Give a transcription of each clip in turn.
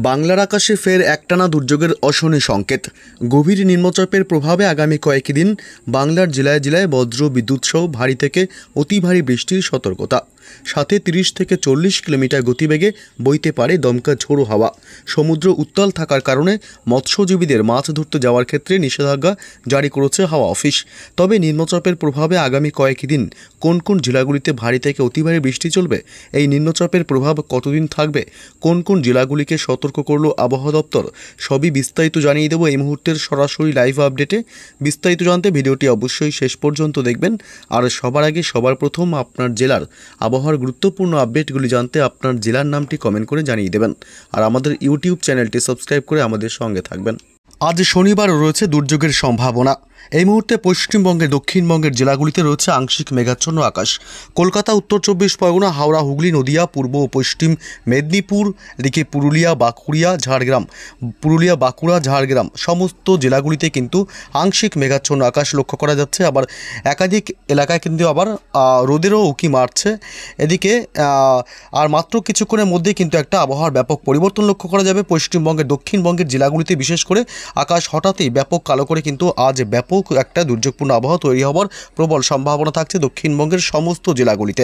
বাংলার আকাশে ফের একটানা দুর্যোগের অশনি সংকেত। গভীর নিম্নচাপের প্রভাবে আগামী কয়েকদিন বাংলার জেলায় জেলায় বজ্র বিদ্যুৎ সহ ভারী থেকে অতি ভারী বৃষ্টির সতর্কতা। সাথে 30 থেকে 40 কিলোমিটার গতিবেগে বইতে পারে দমকা ঝোড়ো হাওয়া। সমুদ্র উত্তাল থাকার কারণে মৎস্যজীবীদের মাছ ধরতে যাওয়ার ক্ষেত্রে নিষেধাজ্ঞা জারি করেছে হাওয়া অফিস। তবে নিম্নচাপের প্রভাবে আগামী কয়েকদিন কোন কোন জেলাগুলিতে ভারী থেকে অতি ভারী বৃষ্টি চলবে, এই নিম্নচাপের প্রভাব কতদিন থাকবে, কোন কোন জেলাগুলিকে সতর্ক করল আবহাওয়া দপ্তর, সবই বিস্তারিত জানিয়ে দেবো এই মুহূর্তের সরাসরি লাইভ আপডেটে। বিস্তারিত জানতে ভিডিওটি অবশ্যই শেষ পর্যন্ত দেখবেন। আর সবার আগে সবার প্রথম আপনার জেলার আবহাওয়ার গুরুত্বপূর্ণ আপডেটগুলি জানতে আপনার জেলার নামটি কমেন্ট করে জানিয়ে দেবেন। আর আমাদের ইউটিউব চ্যানেলটি সাবস্ক্রাইব করে আমাদের সঙ্গে থাকবেন। আজ শনিবার রয়েছে দুর্যোগের সম্ভাবনা। এই মুহূর্তে পশ্চিমবঙ্গের দক্ষিণবঙ্গের জেলাগুলিতে রয়েছে আংশিক মেঘাচ্ছন্ন আকাশ। কলকাতা, উত্তর 24 পরগনা, হাওড়া, হুগলি, নদিয়া, পূর্ব ও পশ্চিম মেদিনীপুর, এদিকে পুরুলিয়া, বাঁকুড়া, ঝাড়গ্রাম সমস্ত জেলাগুলিতে কিন্তু আংশিক মেঘাচ্ছন্ন আকাশ লক্ষ্য করা যাচ্ছে। আবার একাধিক এলাকায় কিন্তু আবার রোদেরও উঁকি মারছে। এদিকে আর মাত্র কিছুক্ষণের মধ্যে কিন্তু একটা আবহাওয়ার ব্যাপক পরিবর্তন লক্ষ্য করা যাবে পশ্চিমবঙ্গের দক্ষিণবঙ্গের জেলাগুলিতে। বিশেষ করে আকাশ হঠাৎই ব্যাপক কালো করে কিন্তু আজ ব্যাপক একটা দুর্যোগপূর্ণ আবহাওয়া তৈরি হওয়ার প্রবল সম্ভাবনা থাকছে দক্ষিণবঙ্গের সমস্ত জেলাগুলিতে।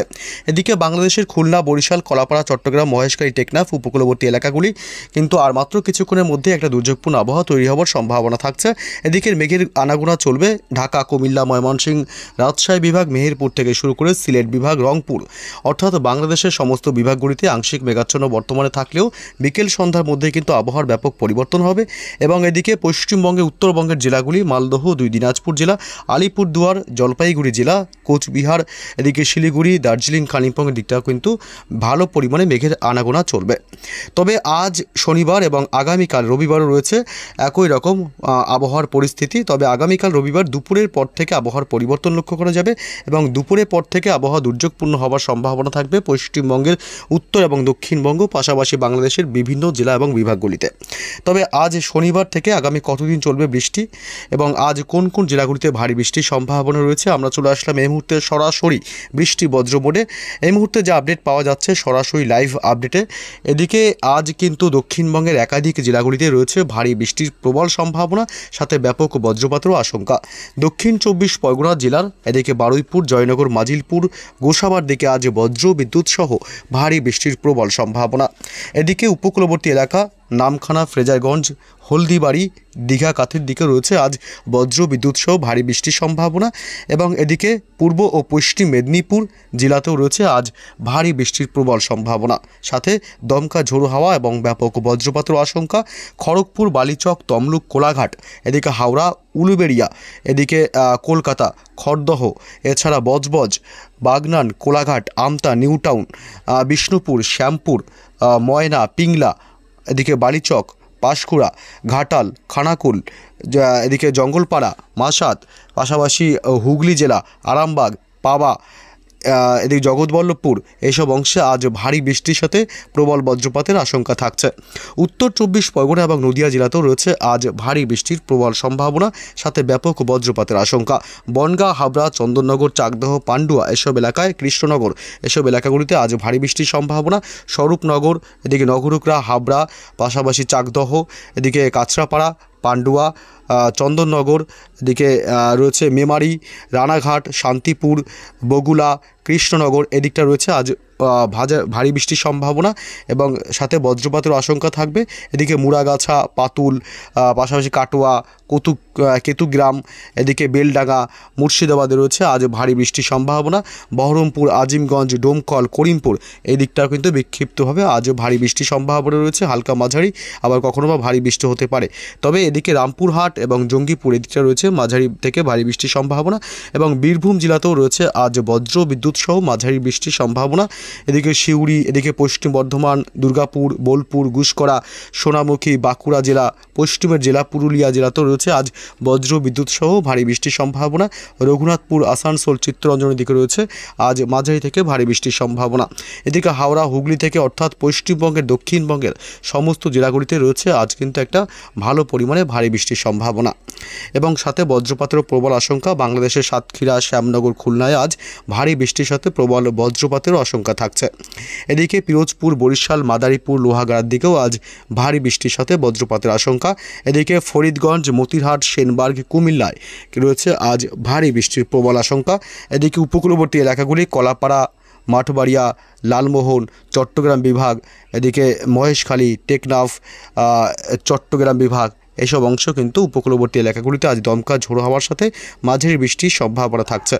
এদিকে বাংলাদেশের খুলনা, বরিশাল, কলাপাড়া, চট্টগ্রাম, মহেশখালী, টেকনাফ উপকূলবর্তী এলাকাগুলি কিন্তু আর মাত্র কিছুক্ষণের মধ্যে একটা দুর্যোগপূর্ণ আবহাওয়া তৈরি হওয়ার সম্ভাবনা থাকছে। এদিকে মেঘের আনাগোনা চলবে ঢাকা, কুমিল্লা, ময়মনসিংহ, রাজশাহী বিভাগ, মেহেরপুর থেকে শুরু করে সিলেট বিভাগ, রংপুর, অর্থাৎ বাংলাদেশের সমস্ত বিভাগগুলিতে আংশিক মেঘাচ্ছন্ন বর্তমানে থাকলেও বিকেল সন্ধ্যার মধ্যে কিন্তু আবহাওয়ার ব্যাপক পরিবর্তন হবে। এবং এদিকে পশ্চিমবঙ্গে উত্তরবঙ্গের জেলাগুলি মালদহ, 2 দিনাজপুর জেলা, আলিপুরদুয়ার, জলপাইগুড়ি জেলা, কোচবিহার, এদিকে শিলিগুড়ি, দার্জিলিং, কালিম্পংয়ের দিকটাও কিন্তু ভালো পরিমাণে মেঘের আনাগোনা চলবে। তবে আজ শনিবার এবং আগামীকাল রবিবারও রয়েছে একই রকম আবহাওয়ার পরিস্থিতি। তবে আগামীকাল রবিবার দুপুরের পর থেকে আবহাওয়ার পরিবর্তন লক্ষ্য করা যাবে এবং দুপুরের পর থেকে আবহাওয়া দুর্যোগপূর্ণ হওয়ার সম্ভাবনা থাকবে পশ্চিমবঙ্গের উত্তর এবং দক্ষিণবঙ্গ, পাশাপাশি বাংলাদেশের বিভিন্ন জেলা এবং বিভাগগুলিতে। তবে আজ শনিবার থেকে আগামী কতদিন চলবে বৃষ্টি এবং আজ কোন কোন জেলাগুলিতে ভারী বৃষ্টির সম্ভাবনা রয়েছে, আমরা চলে আসলাম এই মুহূর্তে সরাসরি বৃষ্টি বজ্র বোর্ডে। এই মুহূর্তে যে আপডেট পাওয়া যাচ্ছে সরাসরি লাইভ আপডেটে, এদিকে আজ কিন্তু দক্ষিণবঙ্গের একাধিক জেলাগুলিতে রয়েছে ভারী বৃষ্টির প্রবল সম্ভাবনা, সাথে ব্যাপক বজ্রপাতেরও আশঙ্কা। দক্ষিণ 24 পরগনা জেলার এদিকে বারুইপুর, জয়নগর, মাজিলপুর, গোসাবার দিকে আজ বজ্র বিদ্যুৎ সহ ভারী বৃষ্টির প্রবল সম্ভাবনা। এদিকে উপকূলবর্তী এলাকা নামখানা, ফ্রেজারগঞ্জ, হলদিবাড়ি, দীঘা, কাথির দিকে রয়েছে আজ বজ্র বিদ্যুৎ সহ ভারী বৃষ্টির সম্ভাবনা। এবং এদিকে পূর্ব ও পশ্চিম মেদিনীপুর জেলাতেও রয়েছে আজ ভারী বৃষ্টির প্রবল সম্ভাবনা, সাথে দমকা ঝোড়ো হাওয়া এবং ব্যাপক বজ্রপাতের আশঙ্কা। খড়গপুর, বালিচক, তমলুক, কোলাঘাট, এদিকে হাওড়া, উলুবেড়িয়া, এদিকে কলকাতা, খড়দহ, এছাড়া বজবজ, বাগনান, কোলাঘাট, আমতা, নিউ টাউন, বিষ্ণুপুর, শ্যামপুর, ময়না, পিংলা, এদিকে বালিচক, পাঁশকুড়া, ঘাটাল, খানাকুল, এদিকে জঙ্গলপাড়া, মাসাত, পাশাপাশি হুগলি জেলা, আরামবাগ, পাবা, এদিকে জগৎবল্লভপুর, এইসব অংশে আজ ভারী বৃষ্টির সাথে প্রবল বজ্রপাতের আশঙ্কা থাকছে। উত্তর 24 পরগনা এবং নদিয়া জেলাতেও রয়েছে আজ ভারী বৃষ্টির প্রবল সম্ভাবনা, সাথে ব্যাপক বজ্রপাতের আশঙ্কা। বনগাঁ, হাবড়া, চন্দননগর, চাকদহ, পান্ডুয়া এসব এলাকায়, কৃষ্ণনগর এসব এলাকাগুলিতে আজ ভারী বৃষ্টির সম্ভাবনা। স্বরূপনগর, এদিকে নগরুকরা, হাবড়া, পাশাপাশি চাকদহ, এদিকে কাছড়াপাড়া, পান্ডুয়া, চন্দননগর, এদিকে রয়েছে মেমারি, রানাঘাট, শান্তিপুর, বগুলা, কৃষ্ণনগর, এদিকটা রয়েছে আজ ভারী বৃষ্টির সম্ভাবনা এবং সাথে বজ্রপাতের আশঙ্কা থাকবে। এদিকে মুড়াগাছা, পাতুল, পাশাপাশি কাটোয়া, কেতুগ্রাম, এদিকে বেলডাঙ্গা, মুর্শিদাবাদে রয়েছে আজ ভারী বৃষ্টির সম্ভাবনা। বহরমপুর, আজিমগঞ্জ, ডোমকল, করিমপুর এই দিকটাও কিন্তু বিক্ষিপ্তভাবে আজ ভারী বৃষ্টির সম্ভাবনা রয়েছে, হালকা মাঝারি, আবার কখনো বা ভারী বৃষ্টি হতে পারে। তবে এদিকে রামপুরহাট এবং জঙ্গিপুর এদিকটা রয়েছে মাঝারি থেকে ভারী বৃষ্টির সম্ভাবনা। এবং বীরভূম জেলাতেও রয়েছে আজ বজ্র বিদ্যুৎ সহ মাঝারি বৃষ্টির সম্ভাবনা। এদিকে সিউড়ি, এদিকে পশ্চিম বর্ধমান, দুর্গাপুর, বোলপুর, গুসকরা, সোনামুখী, বাঁকুড়া জেলা, পশ্চিমের জেলা পুরুলিয়া জেলাতেও রয়েছে রয়েছে আজ বজ্র বিদ্যুৎ সহ ভারী বৃষ্টির সম্ভাবনা। রঘুনাথপুর, আসানসোল, চিত্তরঞ্জনের দিকে রয়েছে আজ মাঝারি থেকে ভারী বৃষ্টির সম্ভাবনা। এদিকে হাওড়া, হুগলি থেকে অর্থাৎ পশ্চিমবঙ্গের দক্ষিণবঙ্গের সমস্ত জেলাগুলিতে রয়েছে আজ কিন্তু একটা ভালো পরিমাণে ভারী বৃষ্টির সম্ভাবনা এবং সাথে বজ্রপাতেরও প্রবল আশঙ্কা। বাংলাদেশের সাতক্ষীরা, শ্যামনগর, খুলনায় আজ ভারী বৃষ্টির সাথে প্রবল বজ্রপাতেরও আশঙ্কা থাকছে। এদিকে পিরোজপুর, বরিশাল, মাদারীপুর, লোহাগাড়ার দিকেও আজ ভারী বৃষ্টির সাথে বজ্রপাতের আশঙ্কা। এদিকে ফরিদগঞ্জ, মতিরহাট, সেনবার্গ, কুমিল্লায় রয়েছে আজ ভারী বৃষ্টির প্রবল আশঙ্কা। এদিকে উপকূলবর্তী এলাকাগুলি কলাপাড়া, মাঠবাড়িয়া, লালমোহন, চট্টগ্রাম বিভাগ, এদিকে মহেশখালী, টেকনাফ, চট্টগ্রাম বিভাগ, এসব অংশ কিন্তু উপকূলবর্তী এলাকাগুলিতে আজ দমকা ঝোড়ো হাওয়ার সাথে মাঝারি বৃষ্টির সম্ভাবনা থাকছে।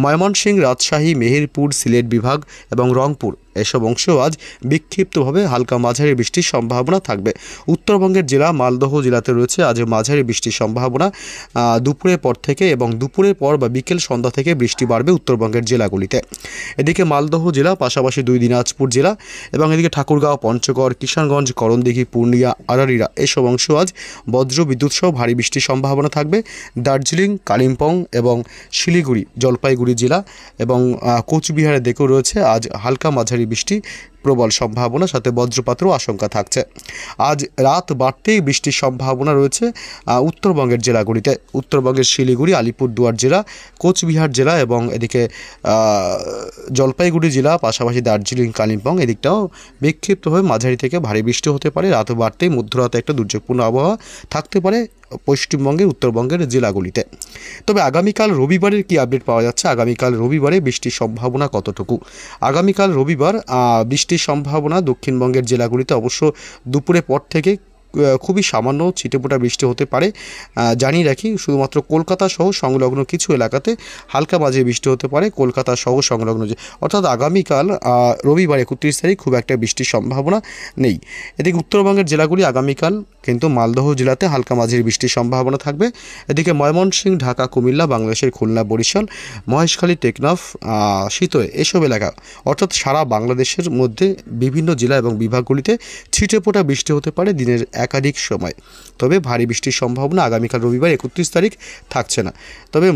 ময়মনসিংহ, রাজশাহী, মেহেরপুর, সিলেট বিভাগ এবং রংপুর এসব অংশেও আজ বিক্ষিপ্তভাবে হালকা মাঝারি বৃষ্টির সম্ভাবনা থাকবে। উত্তরবঙ্গের জেলা মালদহ জেলাতে রয়েছে আজ মাঝারি বৃষ্টির সম্ভাবনা। দুপুরের পর থেকে এবং দুপুরের পর বা বিকেল সন্ধ্যা থেকে বৃষ্টি বাড়বে উত্তরবঙ্গের জেলাগুলিতে। এদিকে মালদহ জেলা, পাশাপাশি 2 দিনাজপুর জেলা এবং এদিকে ঠাকুরগাঁও, পঞ্চগড়, কিষানগঞ্জ, করণদিঘি, পূর্ণিয়া, আরারিয়া এসব অংশ আজ বজ্র বিদ্যুৎ সহ ভারী বৃষ্টির সম্ভাবনা থাকবে। দার্জিলিং, কালিম্পং এবং শিলিগুড়ি, জলপাইগুড়ি জেলা এবং কোচবিহারের দিকেও রয়েছে আজ হালকা মাঝারি বৃষ্টি প্রবল সম্ভাবনা, সাথে বজ্রপাতেরও আশঙ্কা থাকছে। আজ রাত বাড়তেই বৃষ্টির সম্ভাবনা রয়েছে উত্তরবঙ্গের জেলাগুলিতে। উত্তরবঙ্গের শিলিগুড়ি, আলিপুরদুয়ার জেলা, কোচবিহার জেলা এবং এদিকে জলপাইগুড়ি জেলা, পাশাপাশি দার্জিলিং, কালিম্পং এদিকটাও বিক্ষিপ্তভাবে মাঝারি থেকে ভারী বৃষ্টি হতে পারে। রাত বাড়তেই মধ্যরাতে একটা দুর্যোগপূর্ণ আবহাওয়া থাকতে পারে পশ্চিমবঙ্গের, উত্তরবঙ্গের জেলাগুলিতে। তবে আগামীকাল রবিবারের কি আপডেট পাওয়া যাচ্ছে, আগামীকাল রবিবারে বৃষ্টির সম্ভাবনা কতটুকু? আগামীকাল রবিবার বৃষ্টির সম্ভাবনা দক্ষিণবঙ্গের জেলাগুলিতে অবশ্য দুপুরের পর থেকে খুবই সামান্য ছিটেফোঁটা বৃষ্টি হতে পারে। জানিয়ে রাখি, শুধুমাত্র কলকাতা সহ সংলগ্ন কিছু এলাকাতে হালকা মাঝারি বৃষ্টি হতে পারে। কলকাতা সহ সংলগ্ন অর্থাৎ আগামীকাল রবিবার 31 তারিখ খুব একটা বৃষ্টির সম্ভাবনা নেই। এদিকে উত্তরবঙ্গের জেলাগুলি আগামীকাল কিন্তু মালদহ জেলাতে হালকা মাঝারি বৃষ্টির সম্ভাবনা থাকবে। এদিকে ময়মনসিংহ, ঢাকা, কুমিল্লা, বাংলাদেশের খুলনা, বরিশাল, মহেশখালী, টেকনাফ, শীতল এসব এলাকা অর্থাৎ সারা বাংলাদেশের মধ্যে বিভিন্ন জেলা এবং বিভাগগুলিতে ছিটেফোঁটা বৃষ্টি হতে পারে দিনের একাধিক সময়। তবে ভারী বৃষ্টির সম্ভাবনা আগামীকাল রবিবার 31 তারিখ থাকছে না। তবে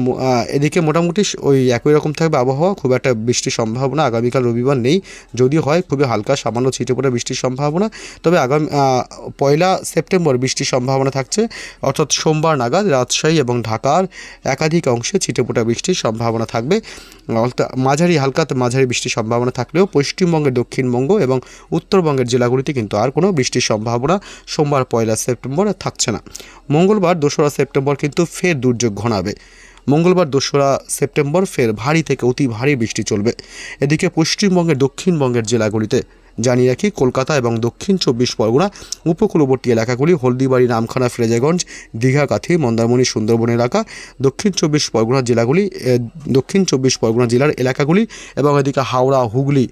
এদিকে মোটামুটি ওই একই রকম থাকবে আবহাওয়া, খুব একটা বৃষ্টির সম্ভাবনা আগামীকাল রবিবার নেই। যদি হয় খুবই হালকা সামান্য ছিটেফোঁটা বৃষ্টির সম্ভাবনা। তবে আগামী 1 সেপ্টেম্বর বৃষ্টির সম্ভাবনা থাকছে, অর্থাৎ সোমবার নাগাদ রাজশাহী এবং ঢাকার একাধিক অংশে ছিটেফোঁটা বৃষ্টির সম্ভাবনা থাকবে। মাঝারি হালকা মাঝারি বৃষ্টির সম্ভাবনা থাকলেও পশ্চিমবঙ্গের দক্ষিণবঙ্গ এবং উত্তরবঙ্গের জেলাগুলিতে কিন্তু আর কোনো বৃষ্টির সম্ভাবনা সোমবার 1 সেপ্টেম্বর থাকছে না। মঙ্গলবার 2 সেপ্টেম্বর কিন্তু ফের দুর্যোগ ঘনাবে। মঙ্গলবার 2 সেপ্টেম্বর ফের ভারী থেকে অতি ভারী বৃষ্টি চলবে। এদিকে পশ্চিমবঙ্গের দক্ষিণবঙ্গের জেলাগুলিতে জানিয়ে রাখি, কলকাতা এবং দক্ষিণ 24 পরগনা উপকূলবর্তী এলাকাগুলি, হলদিবাড়ি, নামখানা, ফ্রেজাগঞ্জ, দীঘা, কাথি, মন্দারমণি, সুন্দরবন এলাকা, দক্ষিণ 24 পরগনা জেলাগুলি, দক্ষিণ 24 পরগনা জেলার এলাকাগুলি এবং এদিকে হাওড়া, হুগলি,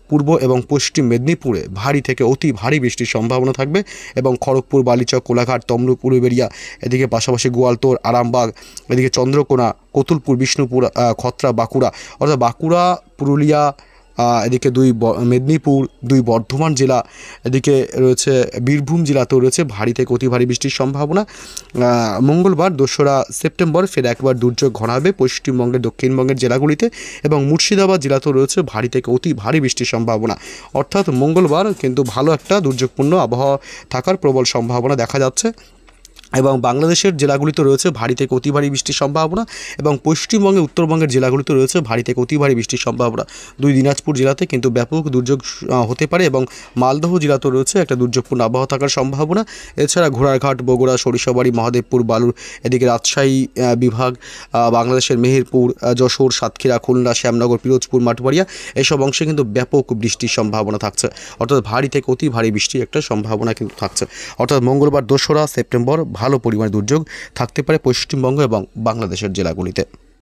পূর্ব এবং পশ্চিম মেদিনীপুরে ভারী থেকে অতি ভারী বৃষ্টির সম্ভাবনা থাকবে এবং খড়গপুর, বালিচক, কোলাঘাট, তমলুক, উলুবেড়িয়া, এদিকে পাশাপাশি গোয়ালতোড়, আরামবাগ, এদিকে চন্দ্রকোনা, কতুলপুর, বিষ্ণুপুর, খত্রা, বাঁকুড়া অর্থাৎ বাঁকুড়া, পুরুলিয়া, এদিকে 2 মেদিনীপুর, 2 বর্ধমান জেলা, এদিকে রয়েছে বীরভূম জেলাতেও রয়েছে ভারী থেকে অতি ভারী বৃষ্টির সম্ভাবনা। মঙ্গলবার 2 সেপ্টেম্বর ফের একবার দুর্যোগ ঘনাবে পশ্চিমবঙ্গের দক্ষিণবঙ্গের জেলাগুলিতে এবং মুর্শিদাবাদ জেলাতেও রয়েছে ভারী থেকে অতি ভারী বৃষ্টির সম্ভাবনা। অর্থাৎ মঙ্গলবার কিন্তু ভালো একটা দুর্যোগপূর্ণ আবহাওয়া থাকার প্রবল সম্ভাবনা দেখা যাচ্ছে এবং বাংলাদেশের জেলাগুলিতে রয়েছে ভারী থেকে অতি ভারী বৃষ্টির সম্ভাবনা এবং পশ্চিমবঙ্গে উত্তরবঙ্গের জেলাগুলিতে রয়েছে ভারী থেকে অতি ভারী বৃষ্টির সম্ভাবনা। 2 দিনাজপুর জেলাতে কিন্তু ব্যাপক দুর্যোগ হতে পারে এবং মালদহ জেলাতেও রয়েছে একটা দুর্যোগপূর্ণ আবহাওয়া থাকার সম্ভাবনা। এছাড়া ঘোড়ারঘাট, বগুড়া, সরিষাবাড়ি, মহাদেবপুর, বালুর, এদিকে রাজশাহী বিভাগ, বাংলাদেশের মেহেরপুর, যশোর, সাতক্ষীরা, খুলনা, শ্যামনগর, পিরোজপুর, মাঠবাড়িয়া এসব অংশে কিন্তু ব্যাপক বৃষ্টির সম্ভাবনা থাকছে, অর্থাৎ ভারী থেকে অতি ভারী বৃষ্টির একটা সম্ভাবনা কিন্তু থাকছে। অর্থাৎ মঙ্গলবার 2 সেপ্টেম্বর ভালো পরিমাণে দুর্যোগ থাকতে পারে পশ্চিমবঙ্গ এবং বাংলাদেশের জেলাগুলিতে।